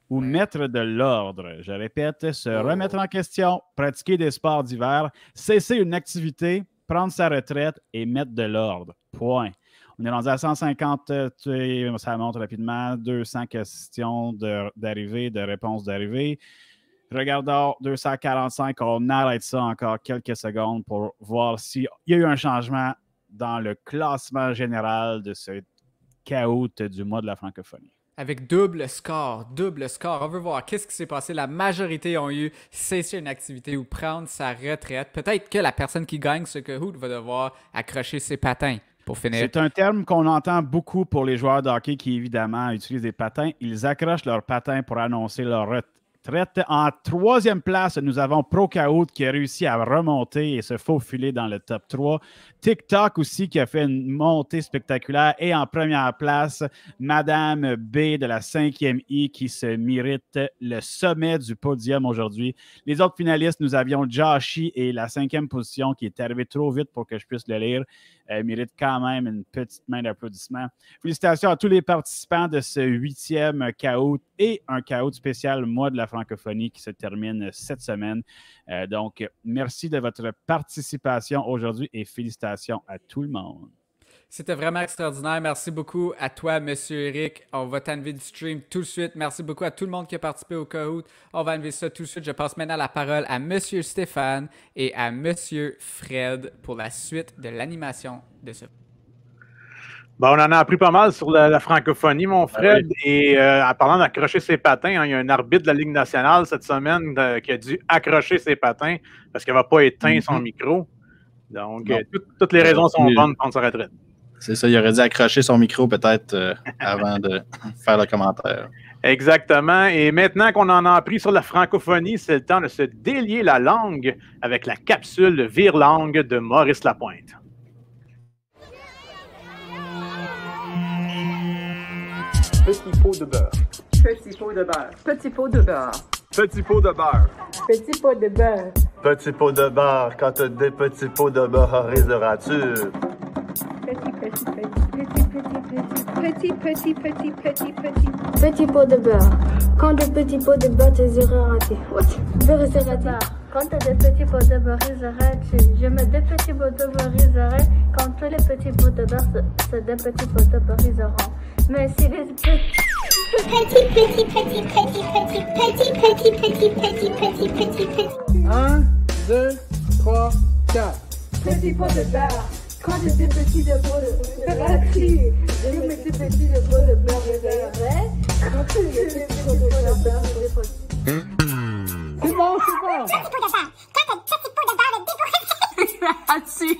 ou mettre de l'ordre? Je répète, se remettre en question, pratiquer des sports d'hiver, cesser une activité, prendre sa retraite et mettre de l'ordre. Point. On est rendu à 150, ça monte rapidement, 200 questions d'arrivée, de réponses d'arrivée. Regardons 245, on arrête ça encore quelques secondes pour voir s'il y a eu un changement dans le classement général de ce Kahoot du mois de la francophonie. Avec double score. On veut voir qu'est-ce qui s'est passé. La majorité ont eu cesser une activité ou prendre sa retraite. Peut-être que la personne qui gagne ce Kahoot va devoir accrocher ses patins pour finir. C'est un terme qu'on entend beaucoup pour les joueurs de hockey qui, évidemment, utilisent des patins. Ils accrochent leurs patins pour annoncer leur retraite. En 3e place, nous avons Pro Kahoot qui a réussi à remonter et se faufiler dans le top 3. TikTok aussi qui a fait une montée spectaculaire. Et en première place, Madame B de la 5e I qui se mérite le sommet du podium aujourd'hui. Les autres finalistes, nous avions Joshi et la 5e position qui est arrivée trop vite pour que je puisse le lire. Mérite quand même une petite main d'applaudissement. Félicitations à tous les participants de ce 8e Kahoot et un Kahoot spécial mois de la francophonie qui se termine cette semaine. Donc, merci de votre participation aujourd'hui et félicitations à tout le monde. C'était vraiment extraordinaire. Merci beaucoup à toi, M. Eric. On va t'enlever du stream tout de suite. Merci beaucoup à tout le monde qui a participé au Kahoot. On va enlever ça tout de suite. Je passe maintenant la parole à M. Stéphane et à M. Fred pour la suite de l'animation de ce. Bon, on en a appris pas mal sur la francophonie, mon Fred. oui. Et en parlant d'accrocher ses patins, hein, il y a un arbitre de la Ligue nationale cette semaine qui a dû accrocher ses patins parce qu'elle n'a pas éteint son micro. Donc, toutes les raisons sont bonnes pour prendre sa retraite. C'est ça, il aurait dû accrocher son micro peut-être avant de faire le commentaire. Exactement. Et maintenant qu'on en a appris sur la francophonie, c'est le temps de se délier la langue avec la capsule Vire-langue de Maurice Lapointe. Petit pot de beurre. Petit pot de beurre. Petit pot de beurre. Petit pot de beurre. Petit pot de beurre. Petit pot de beurre. Quand t'as des petits pots de beurre, réseras-tu? Petit pot de beurre. Quand des petits pots de beurre, t'es raté. Beurre c'est raté. Quand t'as des petits pots de beurre, raté. Je mets des petits pots de beurre, raté. Quand tous les petits pots de beurre, c'est des petits pots de beurre, raté. Mais si les petits... Petit. 1, 2, 3, 4. Petit pot de beurre. Quand j'ai des petits de beurre, raté. Je mets des petits de beurre, raté. Quand tous les petits pots de beurre, raté. C'est bon, c'est bon. Raté.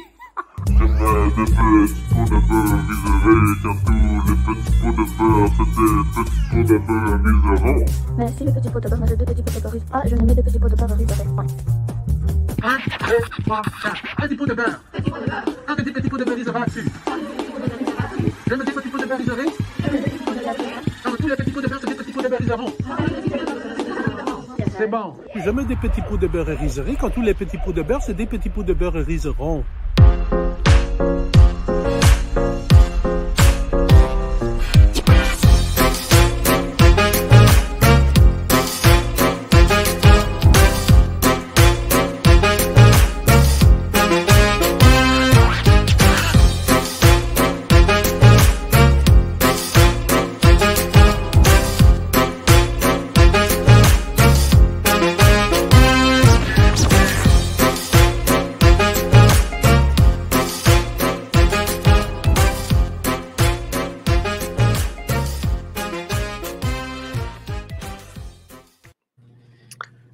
Je mets des petits pots de beurre miserés, car tous les petits pots de beurre, c'est des petits pots de beurre misérants. Mais si les petits pots de beurre, j'ai deux petits pots de beurre, je mets des petits pots de beurre, raté. 1, 2, 3, 4. Petit pot de beurre. Quand des petits pots de beurre, ils auront dessus. Je mets des petits pots de beurre, ils auront. Quand tous les petits pots de beurre, c'est des petits pots de beurre, ils auront. C'est bon. Je mets des petits pots de beurre riserés. Quand tous les petits pots de beurre, c'est des petits pots de beurre riseront.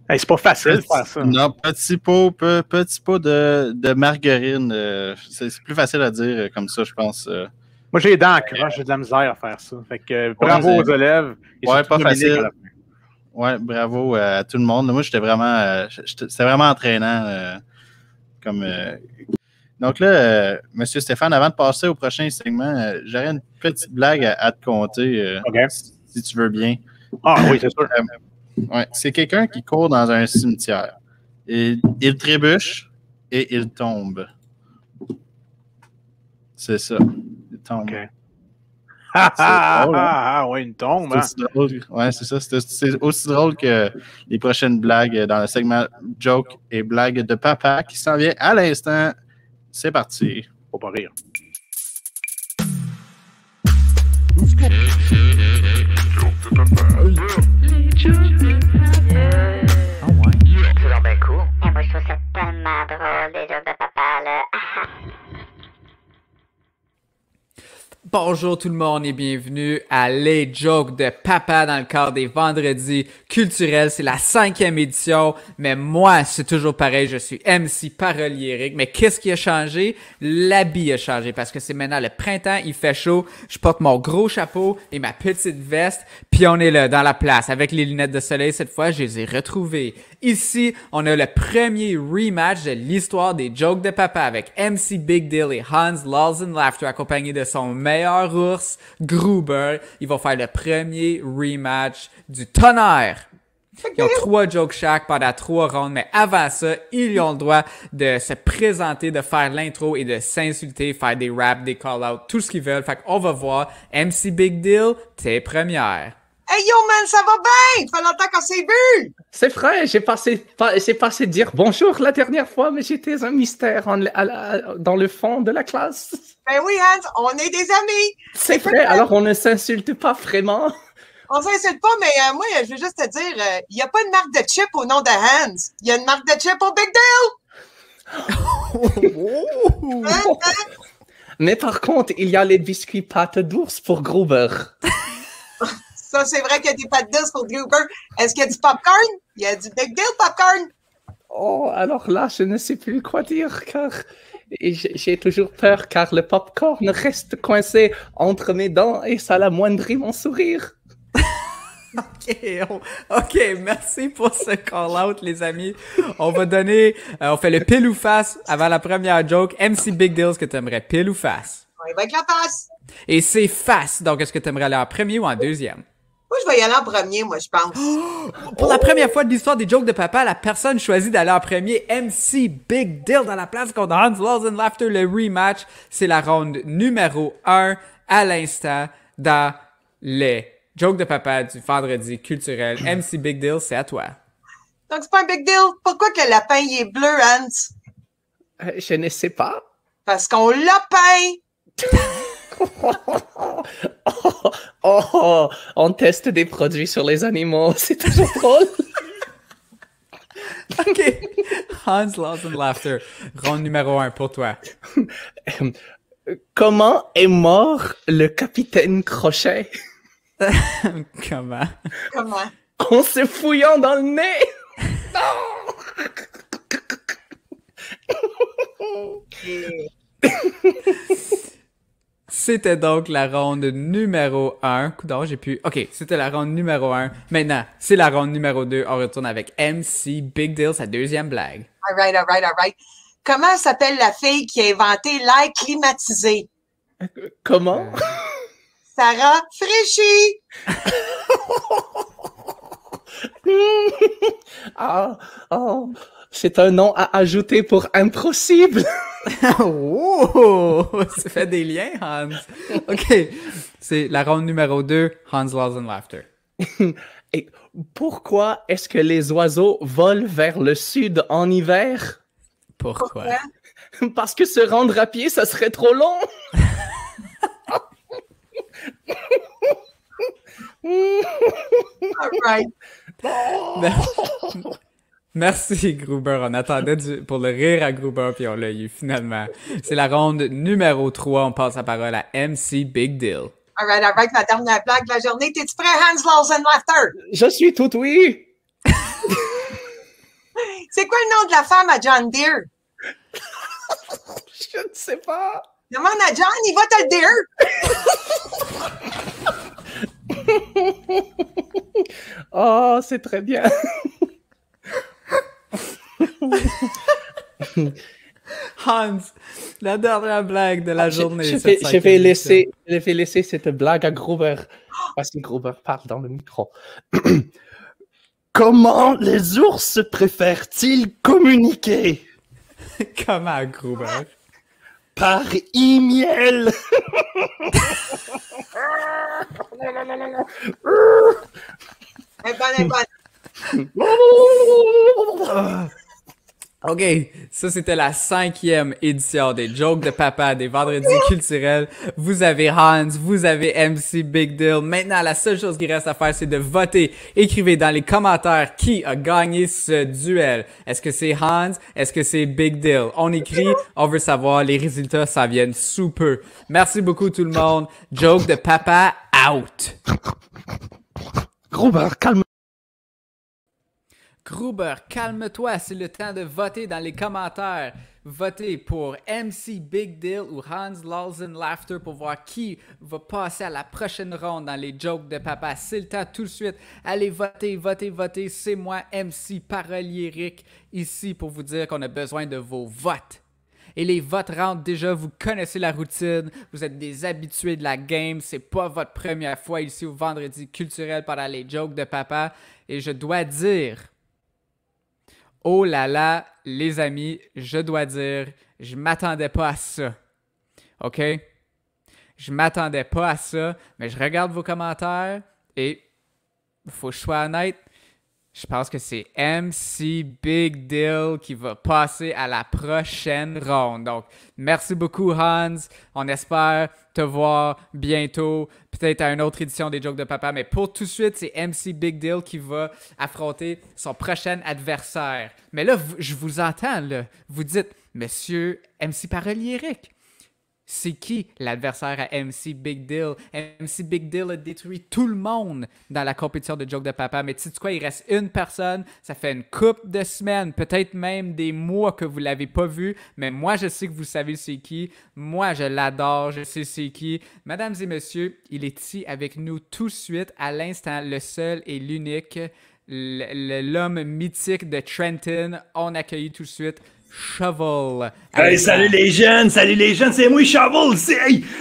Hey, c'est pas facile de faire ça. Non, petit pot de margarine. C'est plus facile à dire comme ça, je pense. Moi, j'ai les dents croches, j'ai de la misère à faire ça. Fait que bravo aux élèves. Ouais, pas facile. Ouais, bravo à tout le monde. Moi, c'était vraiment entraînant. Donc là, Monsieur Stéphane, avant de passer au prochain segment, j'aurais une petite blague à te conter, si tu veux bien. Ah oui, c'est sûr. Ouais, c'est quelqu'un qui court dans un cimetière. Il trébuche et il tombe. C'est ça. Il tombe. Okay. Ah, ouais, une tombe. Hein? C'est drôle. Ouais, c'est ça. C'est aussi drôle que les prochaines blagues dans le segment Joke et blagues de papa qui s'en vient à l'instant. C'est parti. Faut pas rire. Toujours bien cool. Et moi, je trouve ça tellement drôle, les jokes de papa, là. Bonjour tout le monde et bienvenue à Les Jokes de Papa dans le cadre des vendredis culturels. C'est la 5e édition, mais moi, c'est toujours pareil, je suis MC paroliérique. Mais qu'est-ce qui a changé? L'habit a changé parce que c'est maintenant le printemps, il fait chaud. Je porte mon gros chapeau et ma petite veste, puis on est là, dans la place, avec les lunettes de soleil. Cette fois, je les ai retrouvées. Ici, on a le premier rematch de l'histoire des Jokes de Papa avec MC Big Deal et Hans Lulz and Laughter accompagné de son meilleur ours, Gruber. Ils vont faire le premier rematch du tonnerre. Ils ont 3 jokes chaque pendant 3 rounds, mais avant ça, ils ont le droit de se présenter, de faire l'intro et de s'insulter, faire des raps, des call-outs, tout ce qu'ils veulent. Fait qu'on va voir MC Big Deal, tes premières. Hey yo man, ça va bien? Ça fait longtemps qu'on s'est vu! C'est vrai, j'ai passé dire bonjour la dernière fois, mais j'étais un mystère dans le fond de la classe. Ben oui Hans, on est des amis! C'est vrai, alors on ne s'insulte pas vraiment. On s'insulte pas, mais moi, je veux juste te dire, il n'y a pas une marque de chip au nom de Hans. Il y a une marque de chip au Big Deal! Mais par contre, il y a les biscuits pâte d'ours pour Gruber. Ça, c'est vrai qu'il y a des pâtes d'ours pour Gruber. Est-ce qu'il y a du popcorn? Il y a du Big Deal popcorn. Oh, alors là, je ne sais plus quoi dire, car j'ai toujours peur, car le popcorn reste coincé entre mes dents et ça l'amoindrit mon sourire. OK, merci pour ce call-out, les amis. On va donner... on fait le pile ou face avant la première joke. MC Big Deal, est-ce que tu aimerais pile ou face? On y va avec la face. Et c'est face, donc est-ce que tu aimerais aller en premier ou en deuxième? Moi, je vais y aller en premier, moi, je pense. Pour la première fois de l'histoire des jokes de papa, la personne choisit d'aller en premier. MC Big Deal dans la place contre Hans Laws and Laughter, le rematch. C'est la ronde numéro 1 à l'instant dans les jokes de papa du vendredi culturel. MC Big Deal, c'est à toi. Donc, c'est pas un big deal. Pourquoi que le lapin, il est bleu, Hans? Je ne sais pas. Parce qu'on l'a peint. On teste des produits sur les animaux, c'est toujours drôle. OK. Hans Laws and Laughter, ronde numéro 1 pour toi. Comment est mort le capitaine Crochet? Comment? En se fouillant dans le nez. C'était donc la ronde numéro 1. Coudonc, j'ai pu... OK, c'était la ronde numéro 1. Maintenant, c'est la ronde numéro 2. On retourne avec MC Big Deal, sa deuxième blague. All right. Comment s'appelle la fille qui a inventé l'air climatisé? Comment? Sarah Fréchy! C'est un nom à ajouter pour impossible. Oh! Ça fait des liens, Hans. OK. C'est la ronde numéro 2, Hans Laws and Laughter. Et pourquoi est-ce que les oiseaux volent vers le sud en hiver? Pourquoi? Parce que se rendre à pied, ça serait trop long. All right. Merci, Gruber. On attendait pour le rire à Gruber, puis on l'a eu finalement. C'est la ronde numéro 3. On passe la parole à MC Big Deal. All right. Ma dernière blague de la journée. T'es-tu prêt, Hans Laws and Laughter? Je suis tout oui. C'est quoi le nom de la femme à John Deere? Je ne sais pas. Demande à John, il va te le dire. Oh, c'est très bien. Hans, la dernière blague de la journée. Je vais laisser cette blague à Gruber. Parce que Gruber parle dans le micro. Comment les ours préfèrent-ils communiquer? Comment, Gruber? Par e-miel. Elle est bonne. OK, ça c'était la 5e édition des jokes de papa des vendredis culturels. Vous avez Hans, vous avez MC Big Deal. Maintenant, la seule chose qui reste à faire, c'est de voter. Écrivez dans les commentaires qui a gagné ce duel. Est-ce que c'est Hans? Est-ce que c'est Big Deal? On écrit, on veut savoir. Les résultats s'en viennent sous peu. Merci beaucoup tout le monde. Joke de papa out. Gruber, calme. Gruber, calme-toi, c'est le temps de voter dans les commentaires. Votez pour MC Big Deal ou Hans Laws and Laughter pour voir qui va passer à la prochaine ronde dans les jokes de papa. C'est le temps tout de suite. Allez voter. C'est moi, MC Paroliéric, ici pour vous dire qu'on a besoin de vos votes. Et les votes rentrent déjà, vous connaissez la routine, vous êtes des habitués de la game, c'est pas votre première fois ici au Vendredi culturel pendant les jokes de papa. Et je dois dire... Oh là là, les amis, je dois dire, je m'attendais pas à ça. OK? Je m'attendais pas à ça, mais je regarde vos commentaires et, faut que je sois honnête, je pense que c'est MC Big Deal qui va passer à la prochaine ronde. Donc, merci beaucoup, Hans. On espère te voir bientôt, peut-être à une autre édition des Jokes de Papa. Mais pour tout de suite, c'est MC Big Deal qui va affronter son prochain adversaire. Mais là, je vous entends, là. Vous dites, Monsieur MC Paroliéric, C'est qui l'adversaire à MC Big Deal? MC Big Deal a détruit tout le monde dans la compétition de Joke de Papa. Mais tu sais quoi? Il reste une personne. Ça fait une couple de semaines, peut-être même des mois que vous ne l'avez pas vu. Mais moi, je sais que vous savez c'est qui. Moi, je l'adore. Je sais c'est qui. Mesdames et messieurs, il est ici avec nous tout de suite, à l'instant, le seul et l'unique, l'homme mythique de Trenton. On accueille tout de suite Shovel. Hey, salut les jeunes, c'est moi Shovel.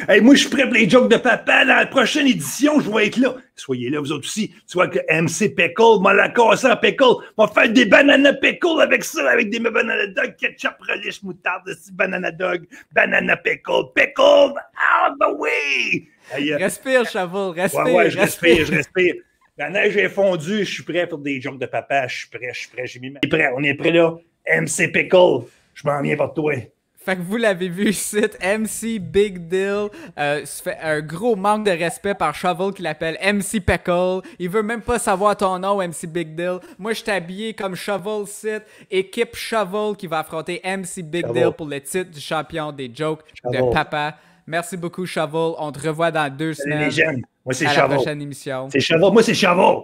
Hey, moi je suis prêt pour les jokes de papa. Dans la prochaine édition, je vais être là. Soyez là, vous autres aussi. Tu vois que MC Pickle m'a la cassé en pickle. On va faire des banana pickle avec ça, avec des banana dog, ketchup, relish, moutarde, banana dog, banana pickle, pickle out the way. Hey, respire, Shovel, respire. Ouais, je respire. La neige est fondue, je suis prêt pour des jokes de papa. Je suis prêt. J'ai mis on est prêt là. MC Pickle, je m'en viens pour toi. Fait que vous l'avez vu ici, MC Big Deal se fait un gros manque de respect par Shovel qui l'appelle MC Pickle. Il veut même pas savoir ton nom, MC Big Deal. Moi, je suis habillé comme Shovel Sit, équipe Shovel qui va affronter MC Big Deal pour le titre du champion des jokes de papa. Merci beaucoup, Shovel. On te revoit dans 2 semaines. Moi, c'est à Shovel. La prochaine émission. C'est Shovel. Moi, c'est Shovel.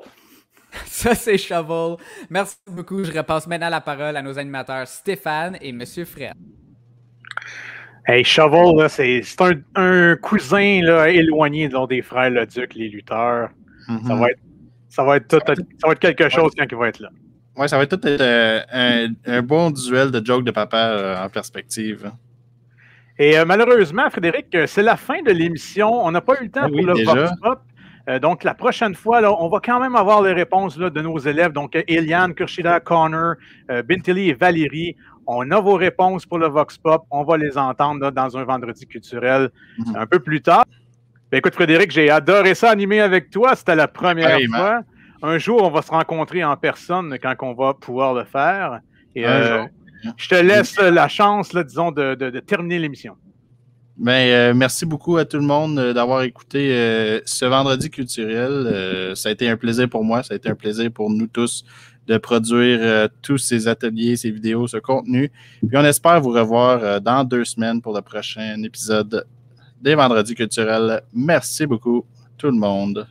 Ça, c'est Shovel. Merci beaucoup. Je repasse maintenant la parole à nos animateurs Stéphane et Monsieur Fred. Hey, Shovel, là, c'est un cousin là, éloigné des frères Leduc, les lutteurs. Ça va être quelque chose quand il va être là. Ouais, ça va être tout un bon duel de jokes de papa en perspective. Et malheureusement, Frédéric, c'est la fin de l'émission. On n'a pas eu le temps pour le Vox Pop. Donc, la prochaine fois, là, on va quand même avoir les réponses là, de nos élèves. Donc, Eliane, Kurshida, Connor, Bintili et Valérie. On a vos réponses pour le Vox Pop. On va les entendre là, dans un vendredi culturel un peu plus tard. Ben, écoute, Frédéric, j'ai adoré ça animer avec toi. C'était la première fois. Un jour, on va se rencontrer en personne quand on va pouvoir le faire. Et je te laisse la chance, là, disons, de terminer l'émission. Ben, merci beaucoup à tout le monde d'avoir écouté ce vendredi culturel. Ça a été un plaisir pour moi, ça a été un plaisir pour nous tous de produire tous ces ateliers, ces vidéos, ce contenu. Puis on espère vous revoir dans 2 semaines pour le prochain épisode des vendredis culturels. Merci beaucoup tout le monde.